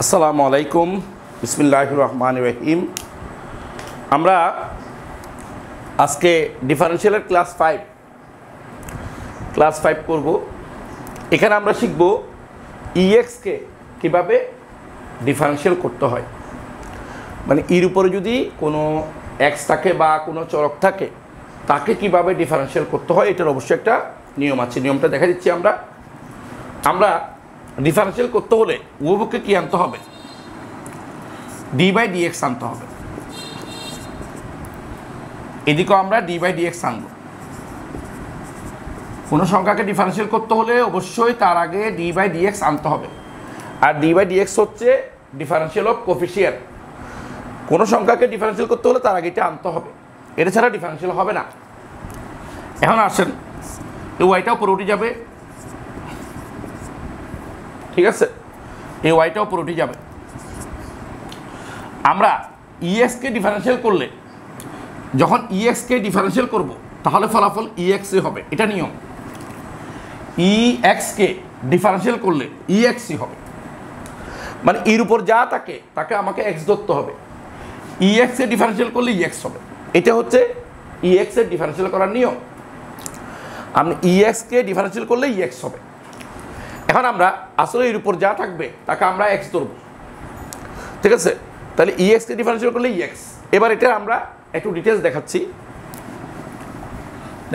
আসসালামু আলাইকুম বিসমিল্লাহির রহমানির রহিম। আমরা আজকে ডিফারেনশিয়ালের ক্লাস 5 করব। এখানে আমরা শিখব ইএক্সকে কিভাবে ডিফারেনশিয়াল করতে হয়, মানে এর উপরে যদি কোনো এক্স থাকে বা কোনো চলক থাকে তাকে কিভাবে ডিফারেনশিয়াল করতে হয় এটার অবশ্যই একটা নিয়ম আছে। নিয়মটা দেখা দিচ্ছি। আমরা ডিফারেনশিয়াল করতে হলে উভয়পক্ষে কি আনতে হবে? ডি বাই ডিএক্স আনতে হবে। এদিকেও আমরা ডি বাই ডিএক্স আনব। কোনো সংখ্যাকে ডিফারেনশিয়াল করতে হলে অবশ্যই তার আগে ডি বাই ডিএক্স আনতে হবে। আর ডি বাই ডিএক্স হচ্ছে ডিফারেনশিয়াল অফ কোফিশিয়েন্ট। কোনো সংখ্যাকে ডিফারেনশিয়াল করতে হলে তার আগে এটা আনতে হবে, এটা ছাড়া ডিফারেনশিয়াল হবে না। এখন আসেন, এই ওয়াইটাও উপরে উঠে যাবে, ঠিক আছে? এই ওয়াইটাও উপরে উঠে যাবে। আমরা ইএক্সকে ডিফারেনশিয়াল করলে, যখন ইএক্সকে ডিফারেনশিয়াল করব তাহলে ফলাফল ইএক্সই হবে, এটা নিয়ম। ইএক্সকে ডিফারেনশিয়াল করলে ইএক্সই হবে, মানে এর উপর যা থাকে তাকে আমাকে এক্স ধরতে হবে। ইএক্সকে ডিফারেনশিয়াল করলে ইএক্স হবে, এটা হচ্ছে ইএক্সের ডিফারেনশিয়াল করার নিয়ম। আপনি ইএক্সকে ডিফারেনশিয়াল করলে ইএক্স হবে। এখন আমরা আসলে এর উপর যা থাকবে তাকে আমরা এক্স ধরব, ঠিক আছে? তাহলে ইএক্সকে ডিফারেনশিয়াল করলে ইএক্স। এবার এটা আমরা একটু ডিটেলস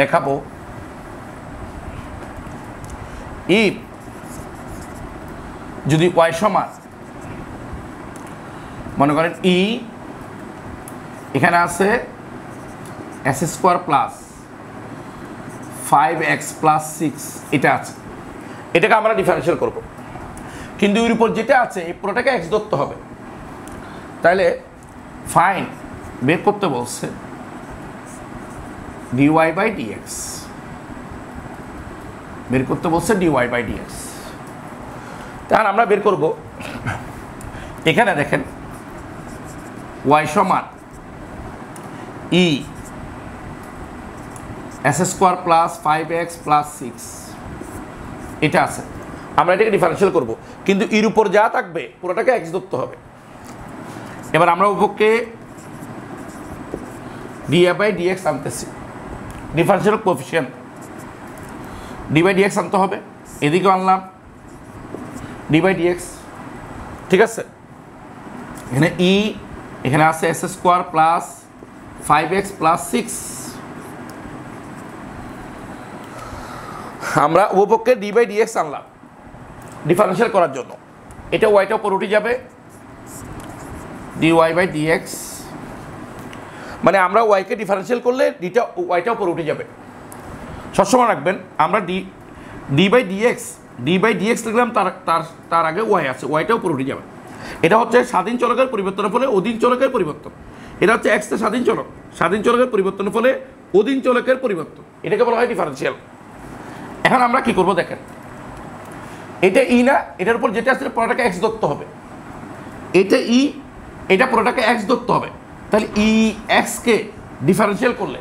দেখাবো। ইফ যদি ওয়াই সমান, মনে করেন ই এখানে আছে S square plus 5x plus 6, এটা আছে, এটাকে আমরা ডিফারেনশিয়াল করব। কিন্তু এর উপর যেটা আছে এই পুরোটাকে এক্স ধরতে হবে। তাহলে ফাইন বের করতে বলছে ডিওয়াই বাই ডিএক্স, বের করতে বলছে ডিওয়াই বাই ডিএক্স। তাহলে আমরা বের করব। এখানে দেখেন ওয়াই সমান E S square plus 5x plus 6, এটা আছে। আমরা এটাকে ডিফারেনশিয়াল করব, কিন্তু এর উপর যা থাকবে পুরোটাকে এক্স ধরতে হবে। এবার আমরা উপরকে ডি বাই ডিএক্স আনতেছি, differential coefficient d by dx আনতে হবে। এদিকে আনলাম ডি বাই ডিএক্স, ঠিক আছে? এখানে ই, এখানে আছে S square plus 5x plus 6। আমরা উপপক্ষে ডি বাই ডিএক্স আনলাম ডিফারেনশিয়াল করার জন্য। এটা ওয়াইটা উপর উঠে যাবে, ডিওয়াই বাই ডিএক্স, মানে আমরা ওয়াইকে ডিফারেনশিয়াল করলে ওয়াইটা উপর উঠে যাবে। সবসময় রাখবেন আমরা ডি বাই ডিএক্স লিখলাম, তার আগে ওয়াই আছে, ওয়াইটা উপর উঠে যাবে। এটা হচ্ছে স্বাধীন চলকের পরিবর্তনের ফলে অধীন চলকের পরিবর্তন। এটা হচ্ছে এক্সটা স্বাধীন চলকের পরিবর্তনের ফলে অধীন চলকের পরিবর্তন, এটাকে বলা হয় ডিফারেনশিয়াল। এখন আমরা কি করব দেখেন, এটা ই না, এটার উপর যেটা আছে পুরোটাকে এক্স ধরতে হবে। এটা ই, এটা পুরোটাকে এক্স ধরতে হবে। তাহলে ই এক্সকে ডিফারেনশিয়াল করলে,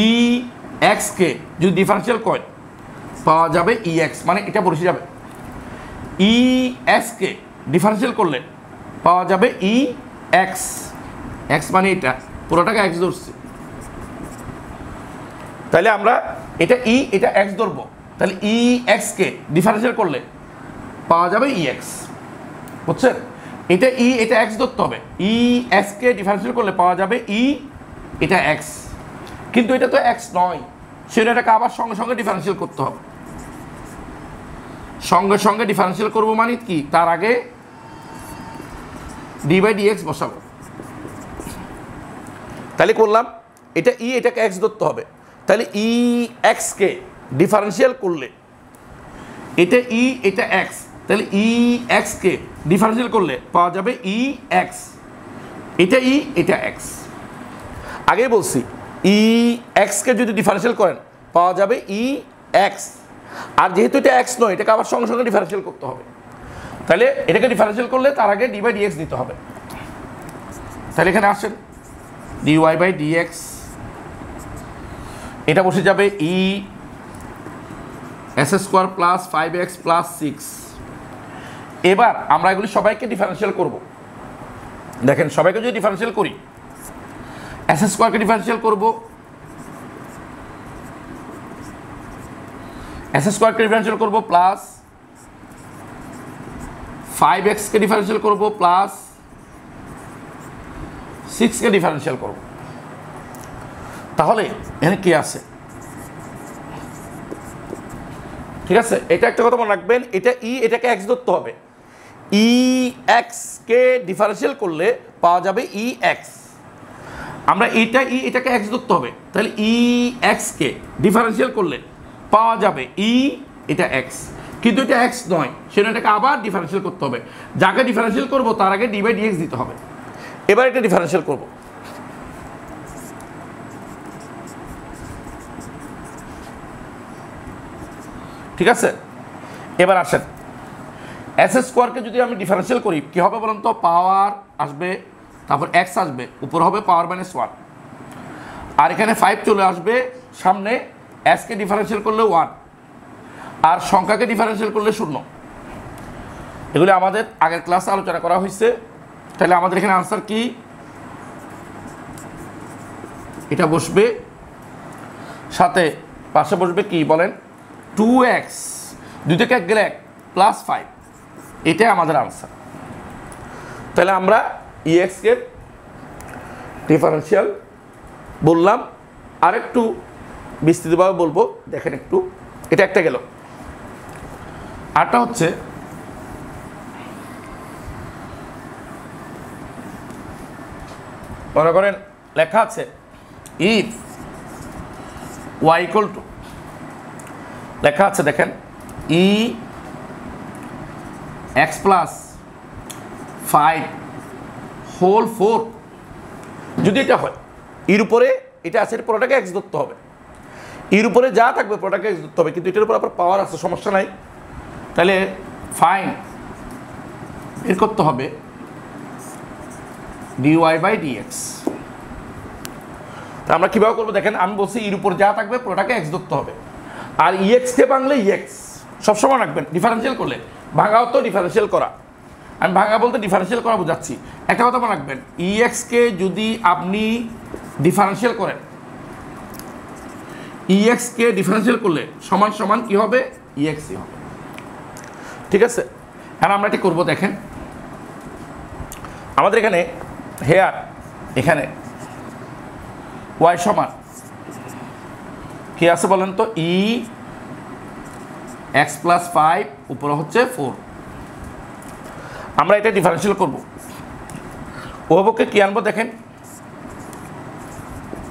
ই এক্সকে যদি ডিফারেনশিয়াল করেন পাওয়া যাবে ই এক্স, মানে এটা বসে যাবে। ই এক্সকে ডিফারেনশিয়াল করলে পাওয়া যাবে ই এক্স, এক্স মানে এটা পুরোটাকে এক্স ধরছি। তাহলে আমরা এটা ই, এটা এক্স ধরবো। তাহলে ই এক্সকে ডিফারেনশিয়াল করলে পাওয়া যাবে ই এক্স, বুঝছেন? এটা ই, এটা এক্স ধরতে হবে। ই এক্সকে ডিফারেনশিয়াল করলে পাওয়া যাবে ই, এটা এক্স, কিন্তু এটা তো এক্স নয়, সেটা এটাকে আবার সঙ্গে সঙ্গে ডিফারেনশিয়াল করতে হবে। সঙ্গে সঙ্গে ডিফারেনশিয়াল করবো মানে কি, তার আগে ডি বাই ডিএক্স বসাবো। তাহলে করলাম এটা ই, এটাকে এক্স ধরতে হবে। তাহলে ই এক্সকে ডিফারেনশিয়াল করলে, এটা ই, এটা এক্স, তাহলে ই এক্সকে ডিফারেনশিয়াল করলে পাওয়া যাবে ই এক্স, এটা ই, এটা এক্স। আগে বলছি ই এক্সকে যদি ডিফারেনশিয়াল করেন পাওয়া যাবে ই এক্স, আর যেহেতু এটা এক্স নয় এটাকে আবার সঙ্গে সঙ্গে ডিফারেনশিয়াল করতে হবে। তাহলে এটাকে ডিফারেনশিয়াল করলে তার আগে ডি বাই ডিএক্স দিতে হবে। তাহলে এখানে আসেন ডিওয়াই বাই ডিএক্স, এটা বসে যাবে E S square plus 5x plus 6, এবার আমরা এগুলি সবাইকে ডিফারেন্সিয়াল করব। দেখেন সবাইকে যদি ডিফারেন্সিয়াল করি, এস স্কোয়ারকে ডিফারেন্সিয়াল করব, এস স্কোয়ারকে ডিফারেন্সিয়াল করব প্লাস 5xকে ডিফারেন্সিয়াল করব প্লাস 6কে ডিফারেন্সিয়াল করব। তাহলে এখানে কি আছে? ঠিক আছে, এটা একটা কথা মনে রাখবেন, এটা ই, এটাকে এক্স ধরতে হবে। ই এক্সকে ডিফারেন্সিয়াল করলে পাওয়া যাবে ই এক্স। আমরা এটা ই, এটাকে এক্স ধরতে হবে, তাহলে ই এক্সকে ডিফারেন্সিয়াল করলে পাওয়া যাবে ই, এটা এক্স। কিন্তু এটা এক্স নয়, সেজন্য এটাকে আবার ডিফারেন্সিয়াল করতে হবে। যাকে ডিফারেন্সিয়াল করবো তার আগে ডি বাই ডিএক্স দিতে হবে। এবার এটা ডিফারেন্সিয়াল করব। ঠিক আছে, এবার আসেন এস স্কোয়ারকে যদি আমি ডিফারেন্সিয়াল করি কী হবে বলুন তো? পাওয়ার আসবে, তারপর এক্স আসবে, উপর হবে পাওয়ার -1, আর এখানে 5 চলে আসবে সামনে। এসকে ডিফারেন্সিয়াল করলে 1, আর সংখ্যাকে ডিফারেন্সিয়াল করলে 0। এগুলি আমাদের আগের ক্লাসে আলোচনা করা হয়েছে। তাহলে আমাদের এখানে আনসার কি? এটা বসবে, সাথে পাশে বসবে কি বলেন? 2x, 2 থেকে 1 গেলে 1 প্লাস 5, এটাই আমাদের আনসার। তাহলে আমরা ইএক্সকে ডিফারেন্সিয়াল বললাম, আর একটু বিস্তৃতভাবে বলবো। দেখেন একটু, এটা একটা গেল, আরটা হচ্ছে মনে করেন লেখা আছে ইফ ওয়াই ইকুয়াল টু, লেখা আছে দেখেন ই এক্স প্লাস 5 হোল 4। যদি এটা হয়, এর উপরে এটা আছে, পুরোটাকে এক্স ধরতে হবে। এর উপরে যা থাকবে পুরোটাকে এক্স ধরতে হবে, কিন্তু এটার উপর আপনার পাওয়ার আছে, সমস্যা নাই। তাহলে ফাইন এর করতে হবে ডিওয়াই বাই ডিএক্স। তা আমরা কীভাবে করবো দেখেন, আমি বলছি এর উপর যা থাকবে পুরোটাকে এক্স ধরতে হবে। আর ইএক্সকে ভাঙলে ইএক্স সবসময় রাখবেন। ডিফারেন্সিয়াল করলে ভাঙাও তো ডিফারেন্সিয়াল করা, আমি ভাঙা বলতে ডিফারেন্সিয়াল করা বোঝাচ্ছি। একটা কথা মনে রাখবেন, ইএক্সকে যদি আপনি ডিফারেন্সিয়াল করেন, ইএক্সকে ডিফারেন্সিয়াল করলে সমান সমান কী হবে? ইএক্সই হবে। ঠিক আছে, এখন আমরা এটি করবো। দেখেন আমাদের এখানে হেয়ার, এখানে ওয়াই সমান কি আছে বলেন তো? ই এক্স প্লাস 5 উপরে হচ্ছে 4। আমরা এটা ডিফারেন্সিয়াল করব। ওপরকে কি আনবো দেখেন?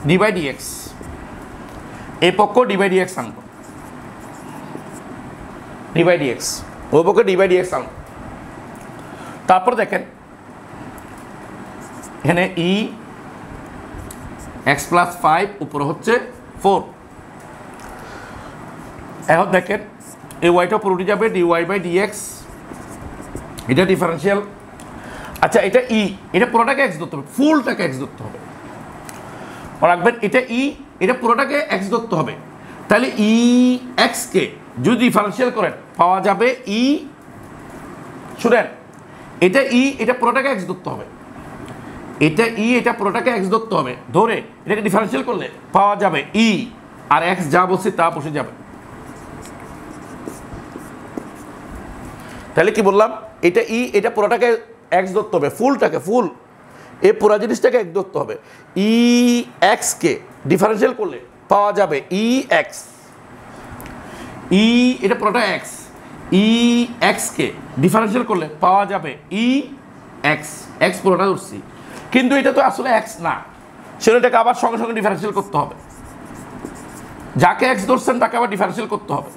D by dx. এই পক্ষ ডি বাই ডিএক্স আনবো, ডি বাই ডিএক্স। ওপরকে ডি বাই ডিএক্স আনবো। তারপর দেখেন এখানে ই এক্স প্লাস 5 উপরে হচ্ছে 4। এখন দেখেন এই ওয়াইটা পুরোটি যাবে ডি ওয়াই বাই ডিএক্স, এটা ডিফারেন্সিয়াল। আচ্ছা এটা ই, এটা পুরোটাকে এক্স ধরতে হবে, ফুলটাকে এক্স ধরতে হবে। রাখবেন এটা ই, এটা পুরোটাকে এক্স ধরতে হবে। তাহলে ই এক্সকে যদি ডিফারেন্সিয়াল করেন পাওয়া যাবে ই, শুনেন এটা ই, এটা পুরোটাকে এক্স ধরতে হবে। এটা ই, এটা পুরোটাকে এক্স ধরতে হবে, ধরে এটাকে ডিফারেন্সিয়াল করলে পাওয়া যাবে ই, আর এক্স যা বসে তা বসে যাবে। তাহলে কি বললাম? এটা ই, এটা পুরোটাকে এক্স ধরতে হবে, ফুলটাকে, ফুল এই পুরা জিনিসটাকে এক্স ধরতে হবে। ই এক্সকে ডিফারেন্সিয়াল করলে পাওয়া যাবে ই এক্স। ই এটা পুরোটা এক্স, ই এক্সকে ডিফারেন্সিয়াল করলে পাওয়া যাবে ই এক্স। এক্স পুরোটা ধরছি, কিন্তু এটা তো আসলে এক্স না, সেটাকে আবার সঙ্গে সঙ্গে ডিফারেন্সিয়াল করতে হবে। যাকে এক্স ধরছেন তাকে আবার ডিফারেন্সিয়াল করতে হবে,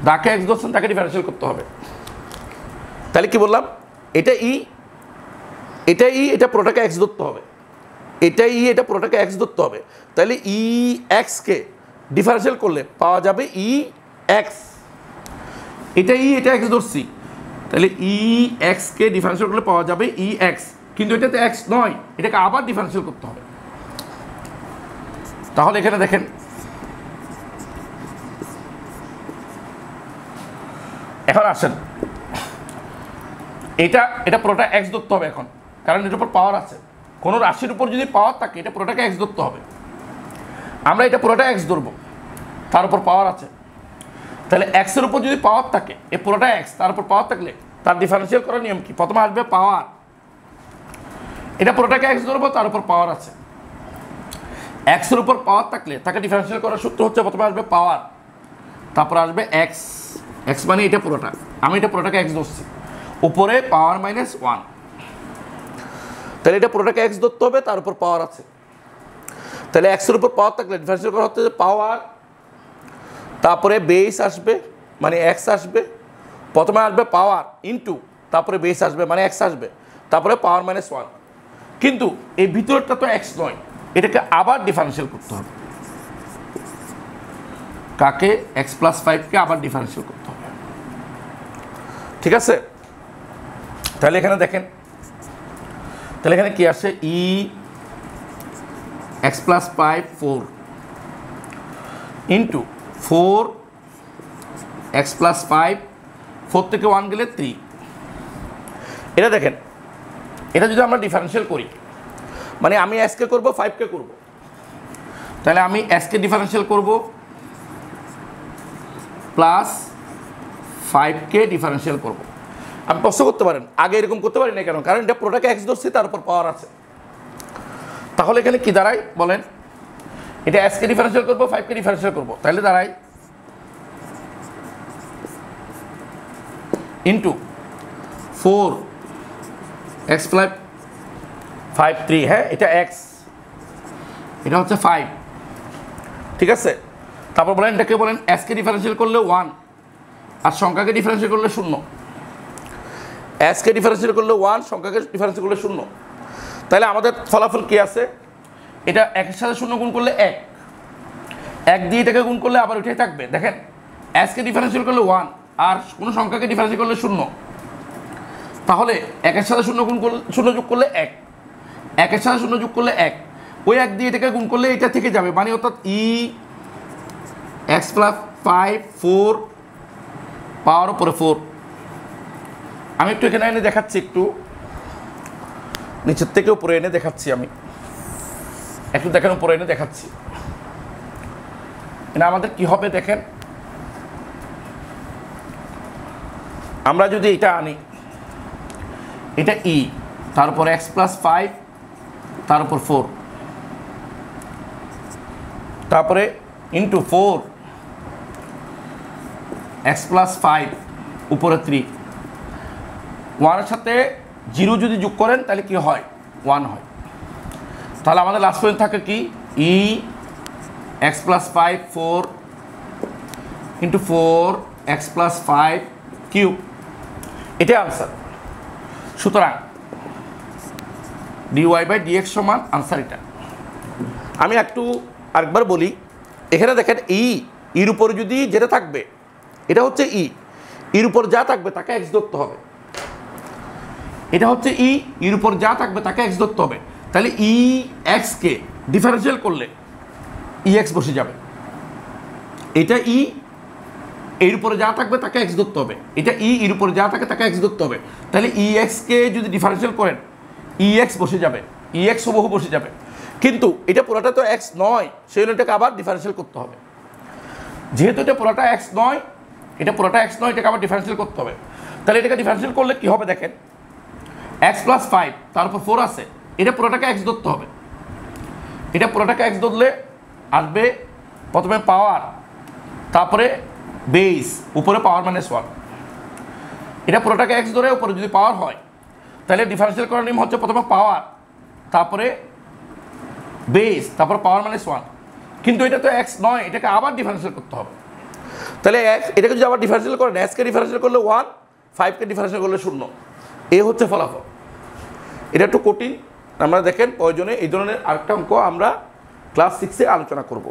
যাকে এক্স ধরছেন তাকে ডিফারেন্সিয়াল করতে হবে। তাহলে কি বললাম? এটা ই, এটা ই, এটা পুরোটাকে এক্স ধরতে হবে। এটা ই, এটা পুরোটাকে এক্স ধরতে হবে। তাহলে ই এক্সকে ডিফারেন্সিয়াল করলে পাওয়া যাবে ই এক্স। এটা ই, এটা এক্স ধরছি, তাহলে ই এক্সকে ডিফারেন্সিয়াল করলে পাওয়া যাবে ই এক্স, কিন্তু এটা তো এক্স নয়, এটাকে আবার ডিফারেন্সিয়াল করতে হবে। তাহলে এখানে দেখেন এখন আসেন, এটা পুরোটা এক্স ধরতে হবে এখন, কারণ এটার উপর পাওয়ার আছে। কোনো রাশির উপর যদি পাওয়ার থাকে এটা পুরোটাকে এক্স ধরতে হবে। আমরা এটা পুরোটা এক্স ধরবো, তার উপর পাওয়ার আছে। তাহলে এক্সের উপর যদি পাওয়ার থাকে, এ পুরোটা এক্স, তার উপর পাওয়ার থাকলে তার ডিফারেন্সিয়াল করার নিয়ম কি? প্রথমে আসবে পাওয়ার, এটা পুরোটাকে এক্স ধরবো, তার উপর পাওয়ার আছে। এক্সের উপর পাওয়ার থাকলে তাকে ডিফারেন্সিয়াল করার সূত্র হচ্ছে প্রথমে আসবে পাওয়ার, তারপর আসবে এক্স। এক্স মানে এটা পুরোটা, আমি এটা পুরোটাকে এক্স ধরছি, উপরে পাওয়ার -1। তাহলে এটা পুরোটাকে এক্স ধরতে হবে, তার উপর পাওয়ার আছে। তাহলে এক্সের উপর পাওয়ার থাকলে ডিফারেন্সিয়াল করা হচ্ছে পাওয়ার, তারপরে বেস আসবে মানে এক্স আসবে, প্রথমে আসবে পাওয়ার ইনটু, তারপরে বেস আসবে মানে এক্স আসবে, তারপরে পাওয়ার -1। কিন্তু এই ভিতরটা তো এক্স নয়, এটাকে আবার ডিফারেন্সিয়াল করতে হবে। কাকে? x+5কে আবার ডিফারেন্সিয়াল করতে হবে, ঠিক আছে? তাহলে এখানে দেখেন, তাহলে এখানে কি আসে? x+5 4 ইন্টু 4 x+5, 4 থেকে 1 গেলে 3। এটা দেখেন, এটা যদি আমরা ডিফারেন্সিয়াল করি, মানে আমি এসকে করব, 5কে করব, তাহলে আমি এসকে ডিফারেন্সিয়াল করব প্লাস 5কে ডিফারেন্সিয়াল করব। আমি প্রশ্ন করতে পারেন আগে এরকম করতে পারি না কেন? কারণ এটা পুরোটাকে এক্স ধরছি, তার উপর পাওয়ার আছে। তাহলে এখানে কি দাঁড়ায় বলেন? এটা এসকে ডিফারেন্সিয়াল করব, 5কে ডিফারেন্সিয়াল করব, তাহলে দাঁড়ায় ইন্টু 4 x+5 3, হ্যাঁ এটা এক্স, এটা হচ্ছে 5, ঠিক আছে? তারপর বলেন এটাকে বলেন এসকে ডিফারেন্সিয়াল করলে 1, আর সংখ্যাকে ডিফারেন্সিয়াল করলে 0। এসকে ডিফারেন্সিয়াল করলে 1, সংখ্যাকে ডিফারেন্সিয়াল করলে 0। তাহলে আমাদের ফলাফল কি আছে? এটা 1-এর সাথে 0 গুণ করলে 1, 1 দিয়ে এটাকে গুণ করলে আবার ওইটাই থাকবে। দেখেন, এসকে ডিফারেন্সিয়াল করলে 1, আর কোনো সংখ্যাকে ডিফারেন্সিয়াল করলে 0। তাহলে 1-এর সাথে 0 গুণ করলে 0 যোগ করলে 1, 1-এর সাথে 0 যোগ করলে 1, ওই 1 দিয়ে এটাকে গুণ করলে এটা থেকে যাবে, মানে অর্থাৎ x+5 4 পাওয়ার উপরে 4। আমি একটু এখানে এনে দেখাচ্ছি, একটু নিচের থেকে উপরে এনে দেখাচ্ছি, আমি একটু দেখেন উপরে এনে দেখাচ্ছি। এটা আমাদের কি হবে দেখেন, আমরা যদি এটা আনি, এটা তার উপর x+5, তার উপর 4, তারপরে ইন্টু 4 x+5 উপরে 3, 1-এর সাথে 0 যদি যোগ করেন তাহলে কি হয়? 1 হয়। তাহলে আমাদের লাস্ট পয়েন্ট থাকে কি? x+5 4 ইন্টু 4 x+5 কিউব, এটাই আনসার। সুতরাং dy/dx সমান আনসার এটা। আমি একটু আরেকবার বলি, এখানে দেখেন এর উপরে যদি যেটা থাকবে, এটা হচ্ছে এর উপর যা থাকবে তাকে এক্স ধরতে হবে। এটা হচ্ছে এর উপর যা থাকবে তাকে এক্স ধরতে হবে। তাহলে এক্সকে ডিফারেন্সিয়াল করলে এক্স বসে যাবে। এটা এর উপরে যা থাকবে তাকে এক্স ধরতে হবে, এটা এর উপরে যা থাকে তাকে এক্স ধরতে হবে। তাহলে এক্সকে যদি ডিফারেন্সিয়াল করেন এক্স বসে যাবে, এক্স হুবহু বসে যাবে। কিন্তু এটা পুরোটা তো এক্স নয়, সেই জন্য এটাকে আবার ডিফারেন্সিয়াল করতে হবে। যেহেতু এটা পুরোটা এক্স নয়, এটাকে আবার ডিফারেন্সিয়াল করতে হবে। তাহলে এটাকে ডিফারেন্সিয়াল করলে কি হবে দেখেন, x+5 তার উপর 4 আছে, এটা পুরোটাকে এক্স ধরতে হবে। এটা পুরোটাকে এক্স ধরলে আসবে প্রথমে পাওয়ার, তারপরে বেস, উপরে পাওয়ার -1। এটা পুরোটাকে এক্স ধরে উপরে যদি পাওয়ার হয়, তাহলে ডিফারেন্সিয়াল করার নিয়ম হচ্ছে প্রথমে পাওয়ার, তারপরে বেস, তারপর পাওয়ার -1। কিন্তু এটা তো এক্স নয়, এটাকে আবার ডিফারেন্সিয়াল করতে হবে। তাহলে এটাকে যদি আবার ডিফারেন্সিয়াল করেন, এক্সকে ডিফারেন্সিয়াল করলে 1, 5কে ডিফারেন্সিয়াল করলে 0। এই হচ্ছে ফলাফল। এটা একটু কঠিন, আমরা দেখেন প্রয়োজনে এই ধরনের আরেকটা অঙ্ক আমরা ক্লাস 6-এ আলোচনা করব।